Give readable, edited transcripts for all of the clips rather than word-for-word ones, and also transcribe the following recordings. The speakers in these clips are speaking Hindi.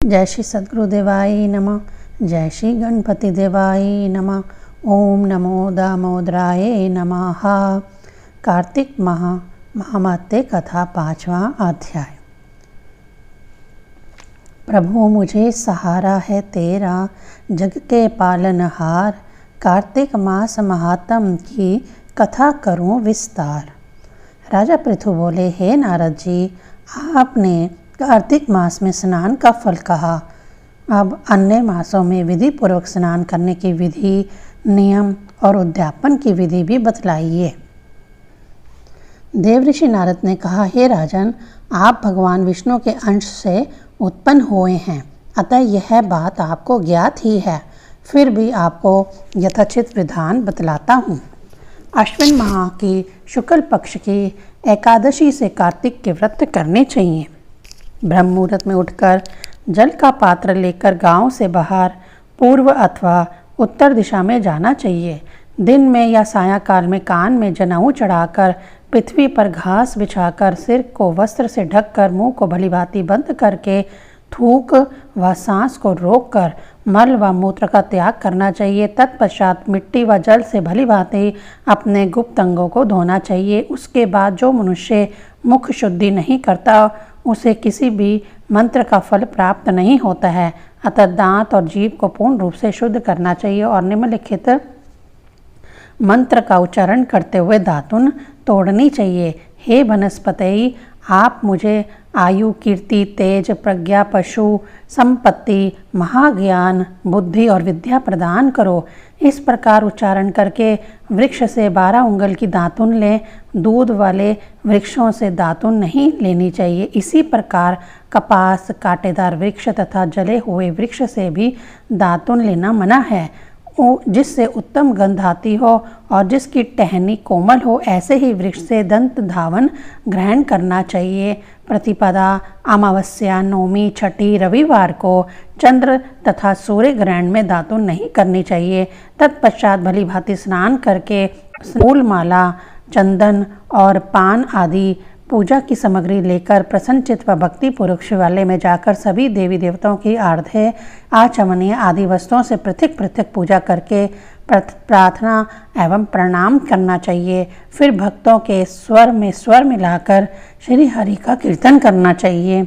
जय श्री सद्गुरुदेवाय नमः। जय श्री गणपति देवाय नमः। ओम नमो दामोदराय नमः। कार्तिक महामात्य कथा 5वां अध्याय। प्रभु मुझे सहारा है तेरा, जग के पालनहार। कार्तिक मास महात्म की कथा करूं विस्तार। राजा पृथु बोले, हे नारद जी, आपने कार्तिक मास में स्नान का फल कहा। अब अन्य मासों में विधि पूर्वक स्नान करने की विधि, नियम और उद्यापन की विधि भी बतलाइए। देवऋषि नारद ने कहा, हे राजन, आप भगवान विष्णु के अंश से उत्पन्न हुए हैं, अतः यह बात आपको ज्ञात ही है। फिर भी आपको यथोचित विधान बतलाता हूँ। अश्विन माह की शुक्ल पक्ष की एकादशी से कार्तिक के व्रत करने चाहिए। ब्रह्म मुहूर्त में उठकर जल का पात्र लेकर गांव से बाहर पूर्व अथवा उत्तर दिशा में जाना चाहिए। दिन में या सायंकाल में कान में जनेऊ चढ़ाकर पृथ्वी पर घास बिछाकर सिर को वस्त्र से ढककर मुंह को भलीभांति बंद करके थूक व सांस को रोककर मल व मूत्र का त्याग करना चाहिए। तत्पश्चात मिट्टी व जल से भलीभांति अपने गुप्त अंगों को धोना चाहिए। उसके बाद जो मनुष्य मुख शुद्धि नहीं करता उसे किसी भी मंत्र का फल प्राप्त नहीं होता है। अतः दांत और जीभ को पूर्ण रूप से शुद्ध करना चाहिए और निम्नलिखित मंत्र का उच्चारण करते हुए दातुन तोड़नी चाहिए। हे वनस्पति, आप मुझे आयु, कीर्ति, तेज, प्रज्ञा, पशु, संपत्ति, महाज्ञान, बुद्धि और विद्या प्रदान करो। इस प्रकार उच्चारण करके वृक्ष से 12 उंगल की दातुन लें। दूध वाले वृक्षों से दातुन नहीं लेनी चाहिए। इसी प्रकार कपास, कांटेदार वृक्ष तथा जले हुए वृक्ष से भी दातुन लेना मना है। जिससे उत्तम गंध आती हो और जिसकी टहनी कोमल हो, ऐसे ही वृक्ष से दंत धावन ग्रहण करना चाहिए। प्रतिपदा, अमावस्या, नवमी, छठी, रविवार को चंद्र तथा सूर्य ग्रहण में दातुन नहीं करनी चाहिए। तत्पश्चात भलीभांति स्नान करके फूल माला, चंदन और पान आदि पूजा की सामग्री लेकर प्रसन्नचित्त व भक्तिपूर्वक शिवालय में जाकर सभी देवी देवताओं की आर्ध्य, आचमनीय आदि वस्तुओं से पृथक पृथक पूजा करके प्रार्थना एवं प्रणाम करना चाहिए। फिर भक्तों के स्वर में स्वर मिलाकर श्री हरि का कीर्तन करना चाहिए।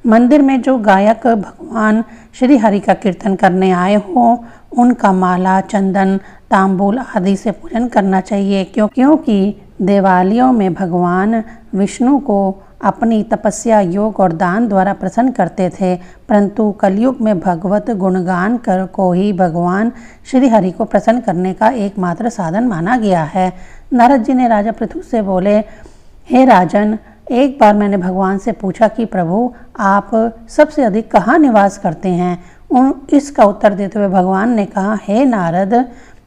मंदिर में जो गायक भगवान श्री हरि का कीर्तन करने आए हों, उनका माला, चंदन, तांबूल आदि से पूजन करना चाहिए, क्योंकि देवालयों में भगवान विष्णु को अपनी तपस्या, योग और दान द्वारा प्रसन्न करते थे। परंतु कलयुग में भगवत गुणगान कर को ही भगवान श्री हरि को प्रसन्न करने का एकमात्र साधन माना गया है। नारद जी ने राजा पृथु से बोले, हे राजन, एक बार मैंने भगवान से पूछा कि प्रभु, आप सबसे अधिक कहाँ निवास करते हैं? इसका उत्तर देते हुए भगवान ने कहा, हे नारद,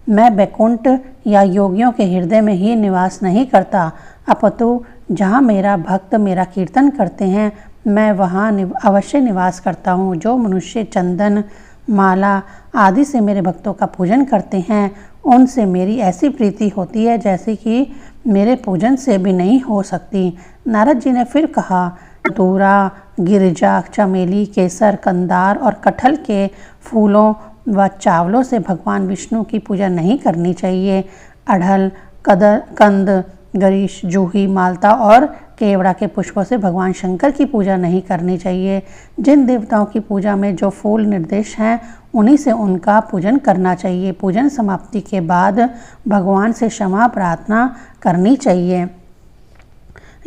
मैं बैकुंठ या योगियों के हृदय में ही निवास नहीं करता, अपितु जहाँ मेरा भक्त मेरा कीर्तन करते हैं, मैं वहाँ अवश्य निवास करता हूँ। जो मनुष्य चंदन, माला आदि से मेरे भक्तों का पूजन करते हैं, उनसे मेरी ऐसी प्रीति होती है जैसे कि मेरे पूजन से भी नहीं हो सकती। नारद जी ने फिर कहा, धतूरा, गिरिजा, चमेली, केसर, कंदार और कटहल के फूलों व चावलों से भगवान विष्णु की पूजा नहीं करनी चाहिए। अड़हल, कंद, गरीश, जूही, माल्टा और केवड़ा के पुष्पों से भगवान शंकर की पूजा नहीं करनी चाहिए। जिन देवताओं की पूजा में जो फूल निर्देश हैं, उन्हीं से उनका पूजन करना चाहिए। पूजन समाप्ति के बाद भगवान से क्षमा प्रार्थना करनी चाहिए,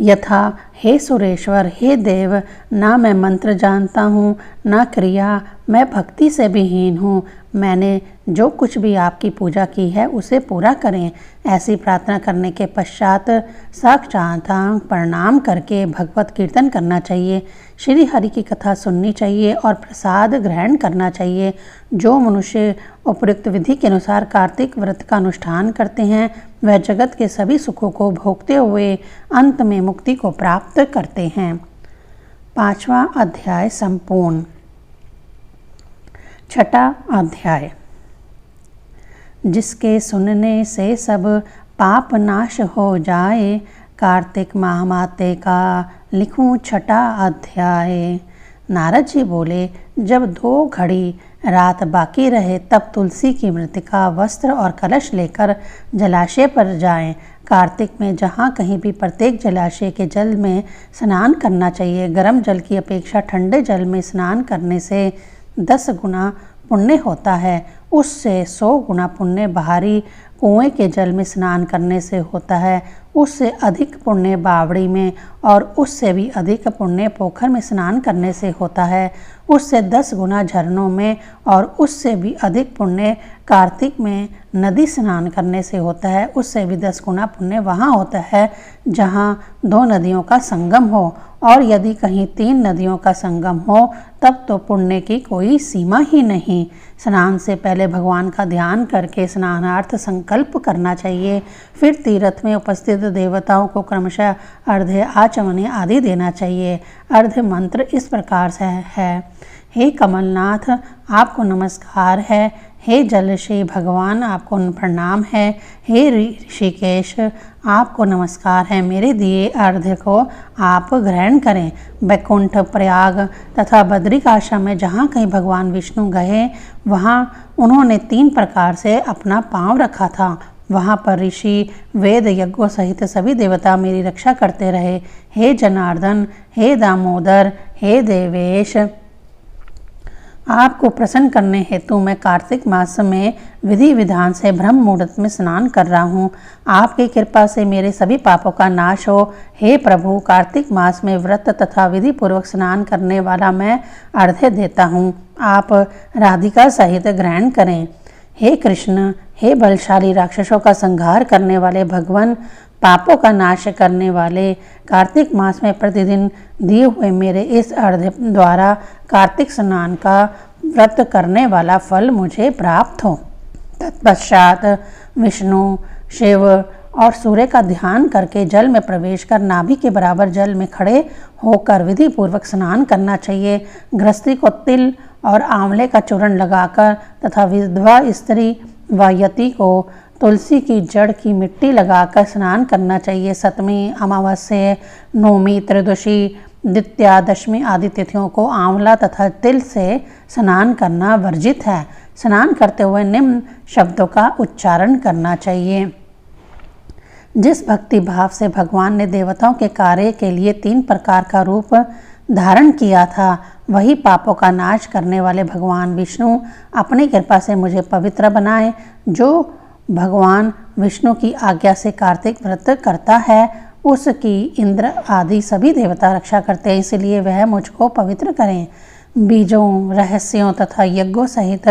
यथा, हे सुरेश्वर, हे देव, ना मैं मंत्र जानता हूँ, ना क्रिया, मैं भक्ति से भी हीन हूँ। मैंने जो कुछ भी आपकी पूजा की है उसे पूरा करें। ऐसी प्रार्थना करने के पश्चात साष्टांग प्रणाम करके भगवत कीर्तन करना चाहिए। श्री हरि की कथा सुननी चाहिए और प्रसाद ग्रहण करना चाहिए। जो मनुष्य उपयुक्त विधि के अनुसार कार्तिक व्रत का अनुष्ठान करते हैं, वह जगत के सभी सुखों को भोगते हुए अंत में मुक्ति को प्राप्त करते हैं। 5वां अध्याय संपूर्ण। 6ठा अध्याय। जिसके सुनने से सब पाप नाश हो जाए, कार्तिक महामाते का लिखूं 6ठा अध्याय। नारद जी बोले, जब 2 घड़ी रात बाकी रहे तब तुलसी की मृतिका, वस्त्र और कलश लेकर जलाशय पर जाएं। कार्तिक में जहाँ कहीं भी प्रत्येक जलाशय के जल में स्नान करना चाहिए। गर्म जल की अपेक्षा ठंडे जल में स्नान करने से 10 गुना पुण्य होता है। उससे 100 गुना पुण्य बाहरी कुएं के जल में स्नान करने से होता है। उससे अधिक पुण्य बावड़ी में और उससे भी अधिक पुण्य पोखर में स्नान करने से होता है। उससे 10 गुना झरनों में और उससे भी अधिक पुण्य कार्तिक में नदी स्नान करने से होता है। उससे भी 10 गुना पुण्य वहाँ होता है जहाँ 2 नदियों का संगम हो, और यदि कहीं 3 नदियों का संगम हो तब तो पुण्य की कोई सीमा ही नहीं। स्नान से पहले भगवान का ध्यान करके स्नानार्थ संकल्प करना चाहिए। फिर तीर्थ में उपस्थित देवताओं को क्रमशः अर्घ्य, आचमनी आदि देना चाहिए। अर्घ्य मंत्र इस प्रकार से है, हे कमलनाथ आपको नमस्कार है, हे जलश्री भगवान आपको प्रणाम है, हे ऋषिकेश आपको नमस्कार है, मेरे दिए अर्घ्य को आप ग्रहण करें। बैकुंठ, प्रयाग तथा बद्रिकाश्रम में जहाँ कहीं भगवान विष्णु गए वहाँ उन्होंने 3 प्रकार से अपना पांव रखा था। वहाँ पर ऋषि, वेद, यज्ञों सहित सभी देवता मेरी रक्षा करते रहे। हे जनार्दन, हे दामोदर, हे देवेश, आपको प्रसन्न करने हेतु मैं कार्तिक मास में विधि विधान से ब्रह्म मुहूर्त में स्नान कर रहा हूँ। आपकी कृपा से मेरे सभी पापों का नाश हो। हे प्रभु, कार्तिक मास में व्रत तथा विधि पूर्वक स्नान करने वाला मैं अर्घ्य देता हूँ, आप राधिका सहित ग्रहण करें। हे कृष्ण, हे बलशाली राक्षसों का संहार करने वाले भगवान, पापों का नाश करने वाले, कार्तिक मास में प्रतिदिन दिए हुए मेरे इस अर्घ्य द्वारा कार्तिक स्नान का व्रत करने वाला फल मुझे प्राप्त हो। तत्पश्चात विष्णु, शिव और सूर्य का ध्यान करके जल में प्रवेश कर नाभि के बराबर जल में खड़े होकर विधि पूर्वक स्नान करना चाहिए। गृहस्थी को तिल और आंवले का चूर्ण लगाकर तथा विधवा स्त्री व यति को तुलसी की जड़ की मिट्टी लगाकर स्नान करना चाहिए। सप्तमी, अमावस्या, नवमी, त्रयोदशी, द्वितीया, दशमी आदि तिथियों को आंवला तथा तिल से स्नान करना वर्जित है। स्नान करते हुए निम्न शब्दों का उच्चारण करना चाहिए। जिस भक्ति भाव से भगवान ने देवताओं के कार्य के लिए 3 प्रकार का रूप धारण किया था, वही पापों का नाश करने वाले भगवान विष्णु अपनी कृपा से मुझे पवित्र बनाए। जो भगवान विष्णु की आज्ञा से कार्तिक व्रत करता है उसकी इंद्र आदि सभी देवता रक्षा करते हैं, इसलिए वह मुझको पवित्र करें। बीजों, रहस्यों तथा यज्ञों सहित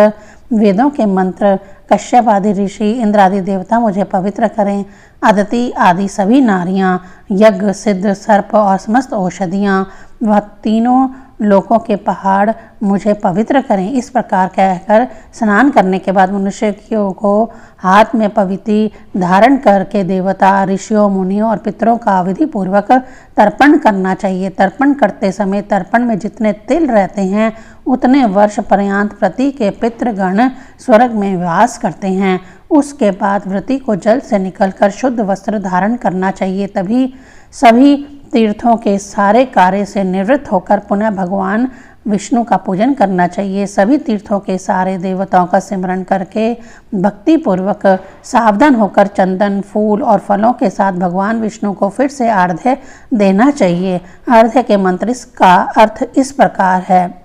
वेदों के मंत्र, कश्यप आदि ऋषि, इंद्र आदि देवता मुझे पवित्र करें। अदिति आदि सभी नारियां, यज्ञ, सिद्ध, सर्प और समस्त औषधियाँ वह तीनों लोकों के पहाड़ मुझे पवित्र करें। इस प्रकार कहकर स्नान करने के बाद मनुष्य को हाथ में पवित्री धारण करके देवता, ऋषियों, मुनियों और पितरों का विधि पूर्वक तर्पण करना चाहिए। तर्पण करते समय तर्पण में जितने तिल रहते हैं उतने वर्ष पर्यंत प्रति के पितृगण स्वर्ग में वास करते हैं। उसके बाद व्रती को जल से निकलकर शुद्ध वस्त्र धारण करना चाहिए। तभी सभी तीर्थों के सारे कार्य से निवृत्त होकर पुनः भगवान विष्णु का पूजन करना चाहिए। सभी तीर्थों के सारे देवताओं का सिमरन करके भक्ति पूर्वक सावधान होकर चंदन, फूल और फलों के साथ भगवान विष्णु को फिर से अर्घ्य देना चाहिए। अर्घ्य के मंत्र का अर्थ इस प्रकार है,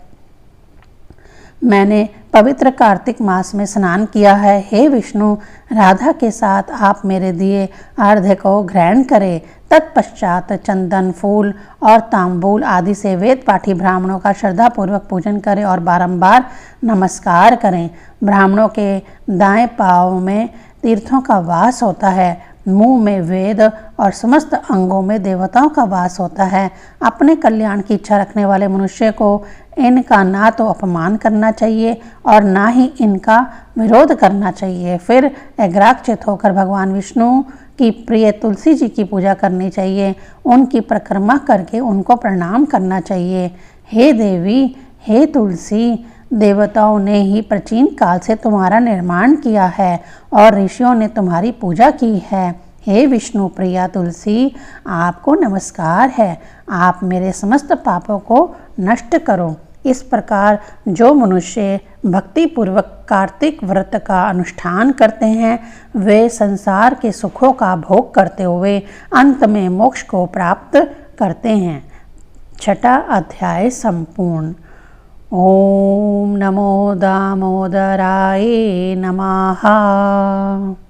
मैंने पवित्र कार्तिक मास में स्नान किया है। हे विष्णु, राधा के साथ आप मेरे दिए अर्घ्य को ग्रहण करें। तत्पश्चात चंदन, फूल और तांबूल आदि से वेद पाठी ब्राह्मणों का श्रद्धापूर्वक पूजन करें और बारंबार नमस्कार करें। ब्राह्मणों के दाएं पांव में तीर्थों का वास होता है, मुंह में वेद और समस्त अंगों में देवताओं का वास होता है। अपने कल्याण की इच्छा रखने वाले मनुष्य को इनका ना तो अपमान करना चाहिए और ना ही इनका विरोध करना चाहिए। फिर एग्राक्षित होकर भगवान विष्णु की प्रिय तुलसी जी की पूजा करनी चाहिए। उनकी परिक्रमा करके उनको प्रणाम करना चाहिए। हे देवी, हे तुलसी, देवताओं ने ही प्राचीन काल से तुम्हारा निर्माण किया है और ऋषियों ने तुम्हारी पूजा की है। हे विष्णु प्रिया तुलसी, आपको नमस्कार है। आप मेरे समस्त पापों को नष्ट करो। इस प्रकार जो मनुष्य भक्तिपूर्वक कार्तिक व्रत का अनुष्ठान करते हैं वे संसार के सुखों का भोग करते हुए अंत में मोक्ष को प्राप्त करते हैं। छठा अध्याय संपूर्ण। ओम नमो दामोदराय नमः।